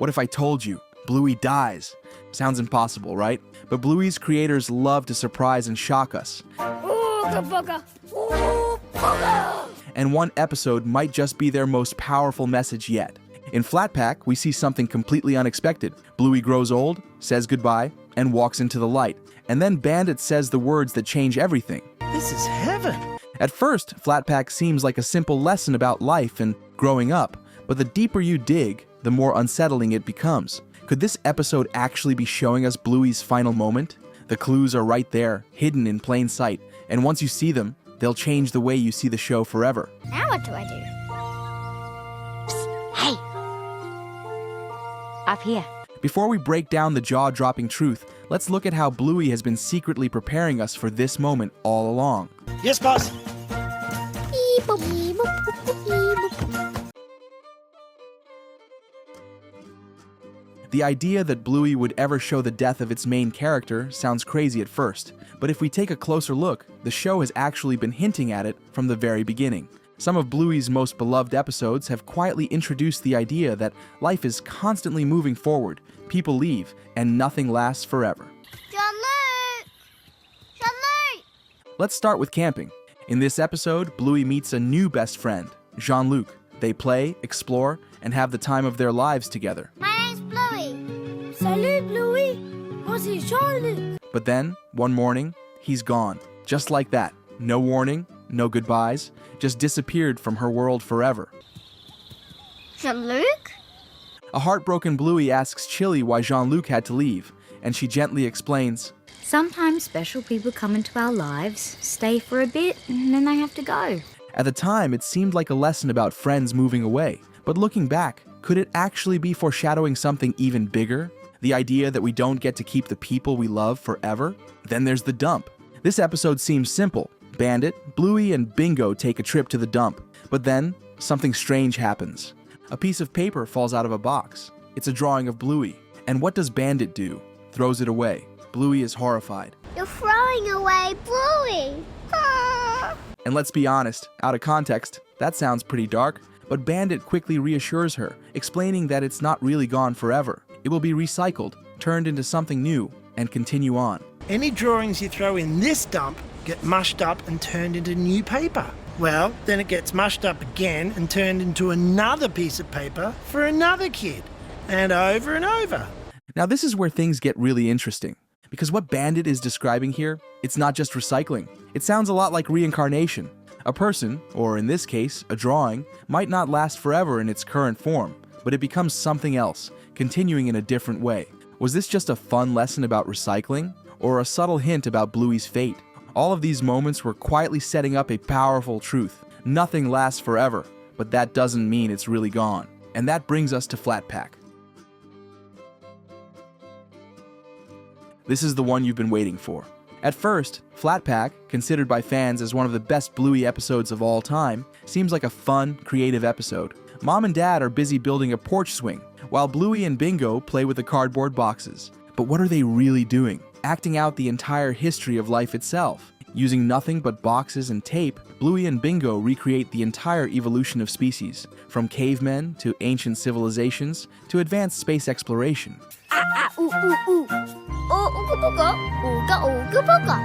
What if I told you Bluey dies? Sounds impossible, right? But Bluey's creators love to surprise and shock us. And one episode might just be their most powerful message yet. In Flatpack, we see something completely unexpected. Bluey grows old, says goodbye, and walks into the light. And then Bandit says the words that change everything. This is heaven. At first, Flatpack seems like a simple lesson about life and growing up, but the deeper you dig, the more unsettling it becomes. Could this episode actually be showing us Bluey's final moment? The clues are right there, hidden in plain sight, and once you see them, they'll change the way you see the show forever. Now what do I do? Psst, hey! Up here. Before we break down the jaw-dropping truth, let's look at how Bluey has been secretly preparing us for this moment all along. Yes, boss. The idea that Bluey would ever show the death of its main character sounds crazy at first, but if we take a closer look, the show has actually been hinting at it from the very beginning. Some of Bluey's most beloved episodes have quietly introduced the idea that life is constantly moving forward, people leave, and nothing lasts forever. Jean-Luc! Jean-Luc! Let's start with camping. In this episode, Bluey meets a new best friend, Jean-Luc. They play, explore, and have the time of their lives together. My name's Bluey. Salut, Bluey. Moi, c'est Jean-Luc. But then, one morning, he's gone. Just like that. No warning, no goodbyes, just disappeared from her world forever. Jean-Luc? A heartbroken Bluey asks Chili why Jean-Luc had to leave, and she gently explains, Sometimes special people come into our lives, stay for a bit, and then they have to go. At the time, it seemed like a lesson about friends moving away, but looking back, could it actually be foreshadowing something even bigger? The idea that we don't get to keep the people we love forever? Then there's the dump. This episode seems simple. Bandit, Bluey, and Bingo take a trip to the dump. But then, something strange happens. A piece of paper falls out of a box. It's a drawing of Bluey. And what does Bandit do? Throws it away. Bluey is horrified. You're throwing away Bluey. Ah. And let's be honest, out of context, that sounds pretty dark. But Bandit quickly reassures her, explaining that it's not really gone forever. It will be recycled, turned into something new, and continue on. Any drawings you throw in this dump get mushed up and turned into new paper. Well, then it gets mushed up again and turned into another piece of paper for another kid. And over and over. Now this is where things get really interesting. Because what Bandit is describing here, it's not just recycling. It sounds a lot like reincarnation. A person, or in this case, a drawing, might not last forever in its current form, but it becomes something else, continuing in a different way. Was this just a fun lesson about recycling? Or a subtle hint about Bluey's fate? All of these moments were quietly setting up a powerful truth. Nothing lasts forever, but that doesn't mean it's really gone. And that brings us to Flatpack. This is the one you've been waiting for. At first, Flatpack, considered by fans as one of the best Bluey episodes of all time, seems like a fun, creative episode. Mom and Dad are busy building a porch swing, while Bluey and Bingo play with the cardboard boxes. But what are they really doing? Acting out the entire history of life itself. Using nothing but boxes and tape, Bluey and Bingo recreate the entire evolution of species, from cavemen to ancient civilizations to advanced space exploration. Ooh, ooh, ooh. Oh, ooga booga. Ooga, ooga booga.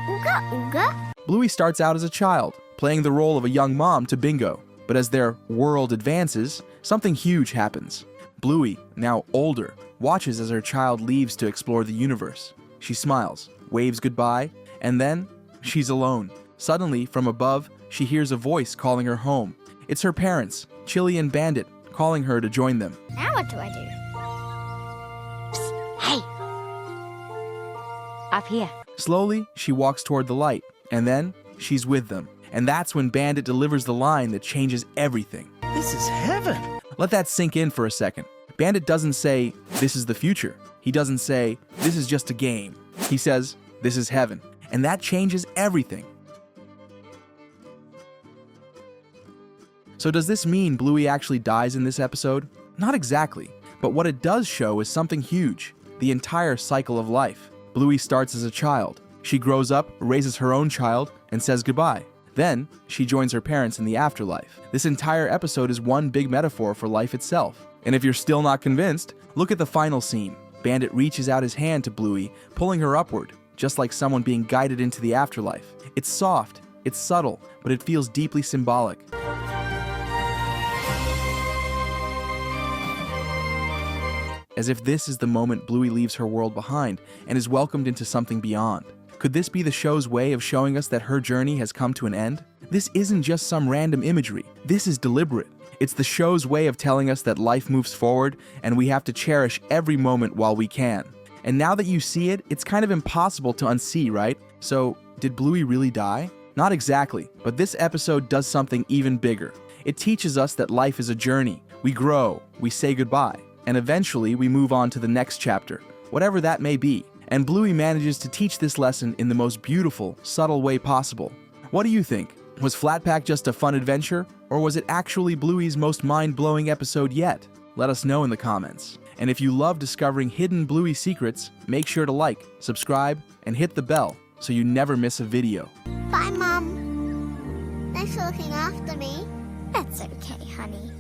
Ooga, ooga. Bluey starts out as a child, playing the role of a young mom to Bingo. But as their world advances, something huge happens. Bluey, now older, watches as her child leaves to explore the universe. She smiles, waves goodbye, and then she's alone. Suddenly, from above, she hears a voice calling her home. It's her parents, Chili and Bandit, calling her to join them. Now what do I do? Psst, hey! Up here. Slowly, she walks toward the light, and then she's with them. And that's when Bandit delivers the line that changes everything. This is heaven. Let that sink in for a second. Bandit doesn't say, "This is the future." He doesn't say, "This is just a game." He says, "This is heaven." And that changes everything. So does this mean Bluey actually dies in this episode? Not exactly, but what it does show is something huge, the entire cycle of life. Bluey starts as a child. She grows up, raises her own child, and says goodbye. Then, she joins her parents in the afterlife. This entire episode is one big metaphor for life itself. And if you're still not convinced, look at the final scene. Bandit reaches out his hand to Bluey, pulling her upward, just like someone being guided into the afterlife. It's soft, it's subtle, but it feels deeply symbolic. As if this is the moment Bluey leaves her world behind and is welcomed into something beyond. Could this be the show's way of showing us that her journey has come to an end? This isn't just some random imagery. This is deliberate. It's the show's way of telling us that life moves forward and we have to cherish every moment while we can. And now that you see it, it's kind of impossible to unsee, right? So, did Bluey really die? Not exactly, but this episode does something even bigger. It teaches us that life is a journey. We grow, we say goodbye, and eventually we move on to the next chapter, whatever that may be. And Bluey manages to teach this lesson in the most beautiful, subtle way possible. What do you think? Was Flatpack just a fun adventure, or was it actually Bluey's most mind-blowing episode yet? Let us know in the comments. And if you love discovering hidden Bluey secrets, make sure to like, subscribe, and hit the bell so you never miss a video. Bye, Mom. Thanks for looking after me. That's okay, honey.